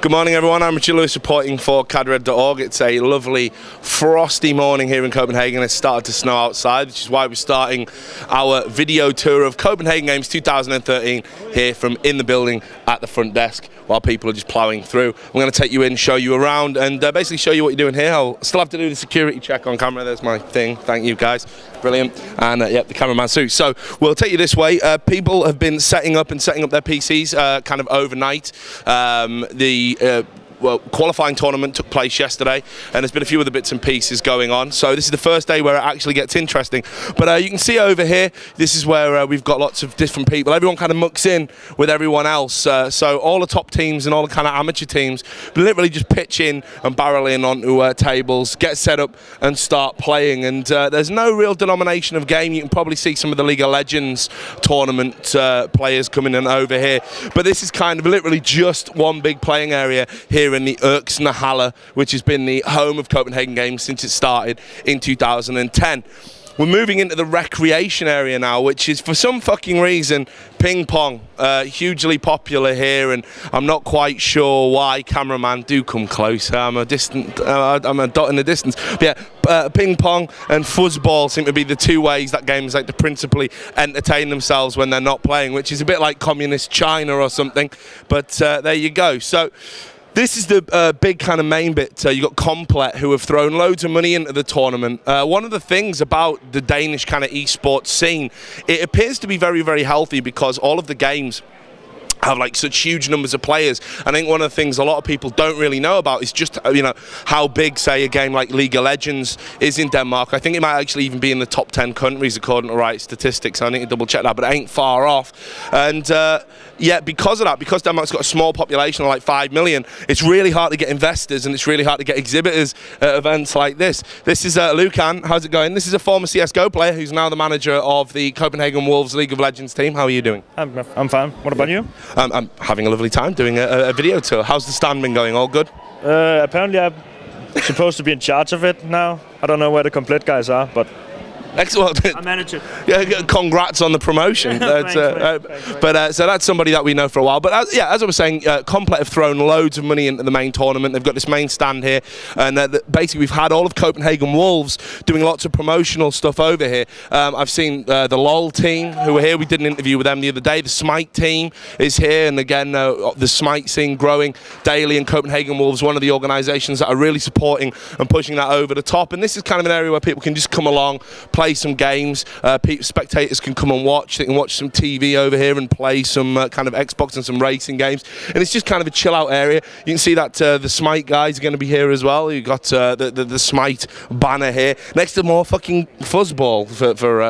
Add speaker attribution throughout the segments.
Speaker 1: Good morning everyone, I'm Richard Lewis reporting for cadred.org. It's a lovely frosty morning here in Copenhagen. It's started to snow outside, which is why we're starting our video tour of Copenhagen Games 2013 here from in the building at the front desk while people are just ploughing through. We're going to take you in, show you around and basically show you what you're doing here. I'll still have to do the security check on camera. There's my thing. Thank you guys. Brilliant. And yep, the cameraman too. So we'll take you this way. People have been setting up their PCs kind of overnight. Well, qualifying tournament took place yesterday, and there's been a few other bits and pieces going on. So this is the first day where it actually gets interesting. But you can see over here, this is where we've got lots of different people. Everyone kind of mucks in with everyone else. So all the top teams and all the kind of amateur teams literally just pitch in and barrel in onto tables, get set up and start playing. And there's no real denomination of game. You can probably see some of the League of Legends tournament players coming in over here. But this is kind of literally just one big playing area here in the Halle, which has been the home of Copenhagen Games since it started in 2010. We're moving into the recreation area now, which is for some fucking reason ping pong, hugely popular here, and I'm not quite sure why. Cameraman, do come closer. I'm a dot in the distance. But yeah, ping pong and fuzzball seem to be the two ways that games like to principally entertain themselves when they're not playing, which is a bit like communist China or something. But there you go. So this is the big kind of main bit. You've got Complet, who have thrown loads of money into the tournament. One of the things about the Danish kind of esports scene, it appears to be very, very healthy because all of the games have like such huge numbers of players. I think one of the things a lot of people don't really know about is just how big, say, a game like League of Legends is in Denmark. I think it might actually even be in the top 10 countries according to right statistics. I need to double check that, but it ain't far off. And yeah, because of that, because Denmark's got a small population of like 5 million, it's really hard to get investors and it's really hard to get exhibitors at events like this. This is Lucan. How's it going? This is a former CSGO player who's now the manager of the Copenhagen Wolves League of Legends team. How are you doing?
Speaker 2: I'm fine. What about you?
Speaker 1: I'm having a lovely time doing a video tour. How's the stand been going? All good?
Speaker 2: Apparently I'm supposed to be in charge of it now. I don't know where the complete guys are, but
Speaker 1: excellent.
Speaker 2: I manage it.
Speaker 1: Yeah, congrats on the promotion.
Speaker 2: Thanks.
Speaker 1: So that's somebody that we know for a while. But yeah, as I was saying, Complet have thrown loads of money into the main tournament. They've got this main stand here, and basically we've had all of Copenhagen Wolves doing lots of promotional stuff over here. I've seen the LOL team who were here. We did an interview with them the other day. The Smite team is here, and again, the Smite scene growing daily, and Copenhagen Wolves, one of the organisations that are really supporting and pushing that over the top. And this is kind of an area where people can just come along, play some games. Spectators can come and watch. They can watch some TV over here and play some kind of Xbox and some racing games. And it's just kind of a chill out area. You can see that the Smite guys are going to be here as well. You've got the Smite banner here next to more fucking fuzzball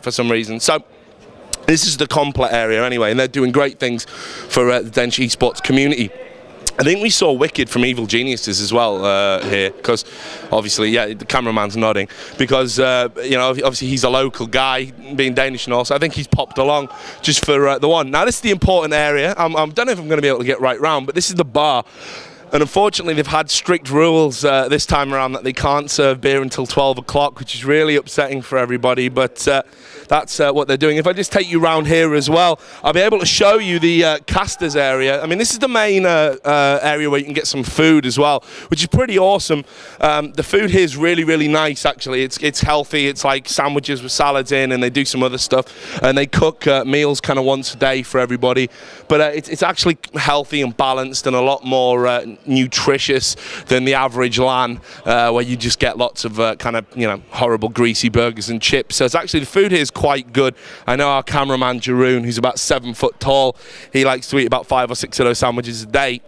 Speaker 1: for some reason. So this is the Complet area anyway, and they're doing great things for the Danish esports community. I think we saw Wicked from Evil Geniuses as well here, because obviously, yeah, the cameraman's nodding, because obviously he's a local guy, being Danish and all, so I think he's popped along just for the one. Now this is the important area. I don't know if I'm going to be able to get right round, but this is the bar. And unfortunately, they've had strict rules this time around that they can't serve beer until 12 o'clock, which is really upsetting for everybody. But that's what they're doing. If I just take you around here as well, I'll be able to show you the casters area. I mean, this is the main area where you can get some food as well, which is pretty awesome. The food here is really, really nice, actually. It's healthy. It's like sandwiches with salads in, and they do some other stuff. And they cook meals kind of once a day for everybody. But it's actually healthy and balanced and a lot more nutritious than the average LAN, where you just get lots of kind of horrible greasy burgers and chips. So it's actually, the food here is quite good. I know our cameraman Jeroen, who's about 7 foot tall, he likes to eat about 5 or 6 of those sandwiches a day.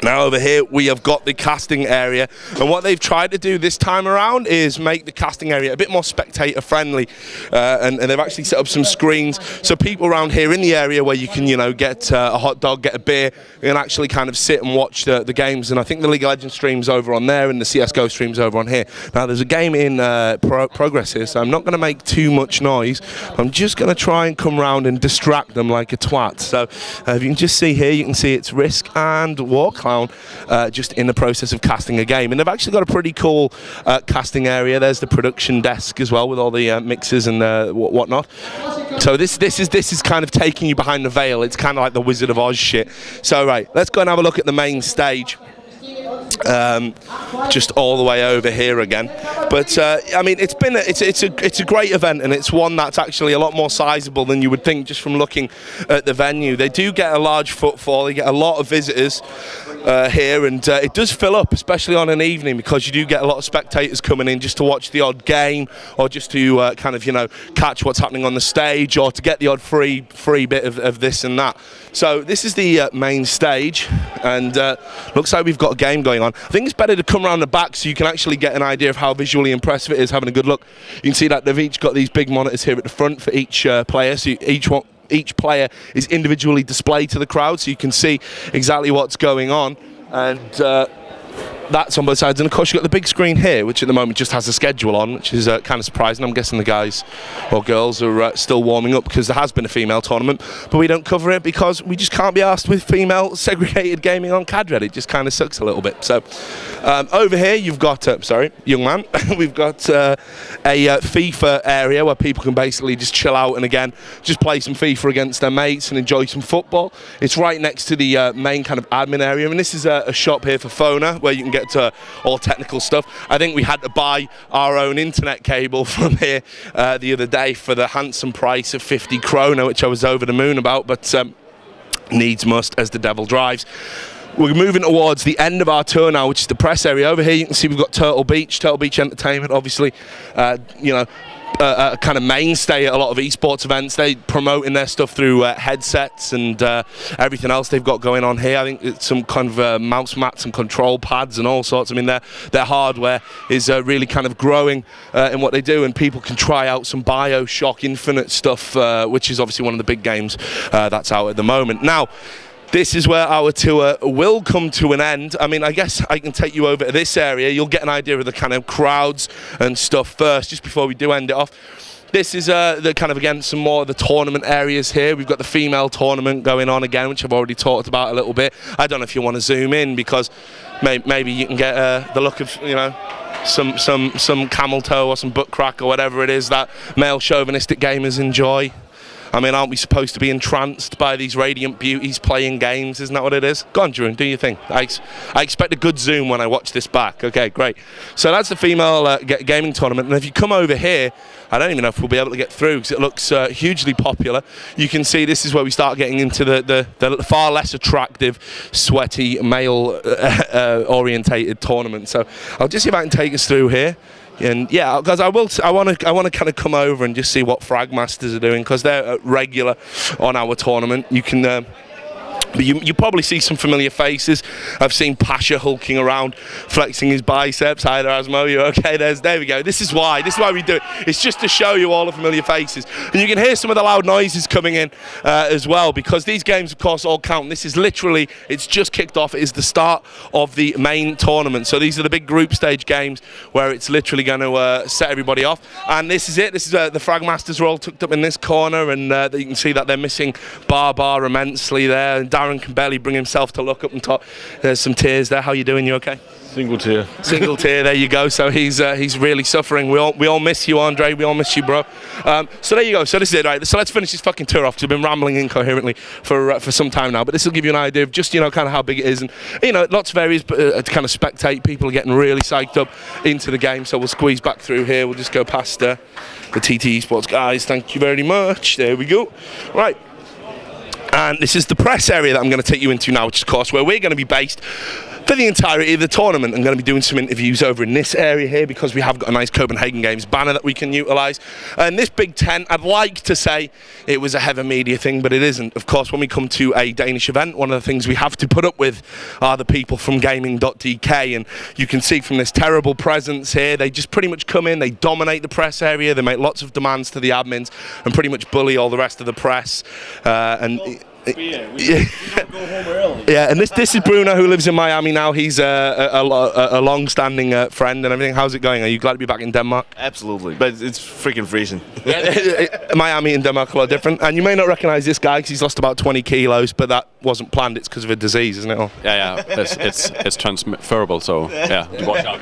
Speaker 1: Now over here we have got the casting area, and what they've tried to do this time around is make the casting area a bit more spectator friendly, and they've actually set up some screens so people around here in the area where you can get a hot dog, get a beer, and actually kind of sit and watch the games. And I think the League of Legends streams over on there and the CSGO streams over on here. Now there's a game in progress here, so I'm not going to make too much noise. I'm just going to try and come round and distract them like a twat. So if you can just see here, you can see it's Risk and Warcloud clown just in the process of casting a game. And they've actually got a pretty cool casting area. There's the production desk as well with all the mixers and whatnot. So this is kind of taking you behind the veil. It's kind of like the Wizard of Oz shit. So right, let's go and have a look at the main stage. Just all the way over here again, but I mean, it's a great event, and it's one that's actually a lot more sizable than you would think just from looking at the venue. They do get a large footfall, they get a lot of visitors here, and it does fill up, especially on an evening, because you do get a lot of spectators coming in just to watch the odd game, or just to kind of, you know, catch what's happening on the stage, or to get the odd free bit of this and that. So this is the main stage, and looks like we've got a game going on. I think it's better to come around the back so you can actually get an idea of how visually impressive it is, having a good look. You can see that they've each got these big monitors here at the front for each player, so each player is individually displayed to the crowd, so you can see exactly what's going on. And that's on both sides, and of course you've got the big screen here, which at the moment just has a schedule on, which is kind of surprising. I'm guessing the guys or girls are still warming up, because there has been a female tournament, but we don't cover it because we just can't be asked with female segregated gaming on CAD. It just kind of sucks a little bit. So over here you've got, sorry, young man, we've got a FIFA area where people can basically just chill out and again just play some FIFA against their mates and enjoy some football. It's right next to the main kind of admin area, and this is a shop here for Fona where you can get to all technical stuff. I think we had to buy our own internet cable from here the other day for the handsome price of 50 krona, which I was over the moon about, but needs must as the devil drives. We're moving towards the end of our tour now, which is the press area. Over here you can see we've got Turtle Beach Entertainment, obviously, you know, a kind of mainstay at a lot of esports events. They promoting their stuff through headsets and everything else they've got going on here. I think it's some kind of mouse mats and control pads and all sorts. I mean, their hardware is really kind of growing in what they do, and people can try out some BioShock Infinite stuff, which is obviously one of the big games that's out at the moment. Now, this is where our tour will come to an end. I mean, I guess I can take you over to this area. You'll get an idea of the kind of crowds and stuff first, just before we do end it off. This is the kind of, again, some more of the tournament areas here. We've got the female tournament going on again, which I've already talked about a little bit. I don't know if you want to zoom in, because maybe you can get the look of, you know, some camel toe or some butt crack or whatever it is that male chauvinistic gamers enjoy. I mean, aren't we supposed to be entranced by these radiant beauties playing games? Isn't that what it is? Go on, Drew, do your thing. I expect a good zoom when I watch this back. Okay, great. So that's the female gaming tournament. And if you come over here, I don't even know if we'll be able to get through, because it looks hugely popular. You can see this is where we start getting into the far less attractive, sweaty, male-orientated tournament. So I'll just see if I can take us through here. And yeah, because I want to kind of come over and just see what Frag Masters are doing, because they're regular on our tournament. You can but you probably see some familiar faces. I've seen Pasha hulking around, flexing his biceps. Hi there, Asmo, you okay? There we go. This is why we do it. It's just to show you all the familiar faces. And you can hear some of the loud noises coming in as well, because these games, of course, all count. This is literally, it's just kicked off. It is the start of the main tournament. So these are the big group stage games where it's literally going to set everybody off. And this is it. This is the Frag Masters are all tucked up in this corner, and you can see that they're missing Bar immensely there. And Darren can barely bring himself to look up and talk. There's some tears there. How you doing? You okay?
Speaker 2: Single tear.
Speaker 1: Single tear. There you go. So he's really suffering. We all miss you, Andre. We all miss you, bro. So there you go. So this is it, right? So let's finish this fucking tour off, because we've been rambling incoherently for some time now. But this will give you an idea of just, you know, kind of how big it is, and you know, lots of areas to kind of spectate. People are getting really psyched up into the game. So we'll squeeze back through here. We'll just go past the TT Esports guys. Thank you very much. There we go. Right. And this is the press area that I'm going to take you into now, which is, of course, where we're going to be based for the entirety of the tournament. I'm going to be doing some interviews over in this area here, because we have got a nice Copenhagen Games banner that we can utilise. And this big tent, I'd like to say it was a heavy media thing, but it isn't. Of course, when we come to a Danish event, one of the things we have to put up with are the people from Gaming.dk. And you can see from this terrible presence here, they just pretty much come in, they dominate the press area, they make lots of demands to the admins and pretty much bully all the rest of the press. And
Speaker 2: We don't go home early.
Speaker 1: Yeah, and this is Bruno, who lives in Miami now. He's a long-standing friend and everything. How's it going? Are you glad to be back in Denmark?
Speaker 3: Absolutely, but it's freaking freezing.
Speaker 1: Miami and Denmark are a lot different. And you may not recognise this guy because he's lost about 20 kilos, but that wasn't planned. It's because of a disease, isn't it? All?
Speaker 4: Yeah. It's transferable, so yeah, watch out.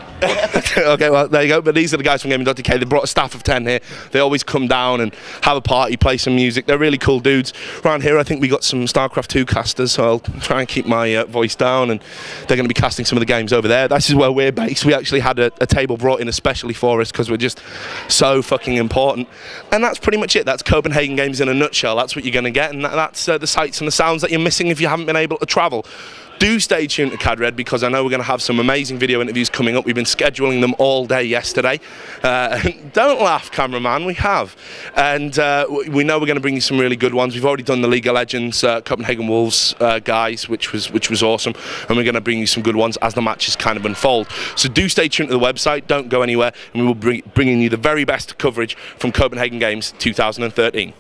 Speaker 1: Okay, well, there you go. But these are the guys from Gaming.dk. They brought a staff of 10 here. They always come down and have a party, play some music. They're really cool dudes. Around here, I think we got some StarCraft 2 casters, so I'll try and keep my voice down, and they're going to be casting some of the games over there. This is where we're based. We actually had a table brought in especially for us because we're just so fucking important. And that's pretty much it. That's Copenhagen Games in a nutshell. That's what you're going to get, and that's the sights and the sounds that you're missing if you haven't been able to travel. Do stay tuned to CAD-RED because I know we're going to have some amazing video interviews coming up. We've been scheduling them all day yesterday. Don't laugh, cameraman, we have. And we know we're going to bring you some really good ones. We've already done the League of Legends, Copenhagen Wolves guys, which was awesome. And we're going to bring you some good ones as the matches kind of unfold. So do stay tuned to the website, don't go anywhere, and we will bring you the very best coverage from Copenhagen Games 2013.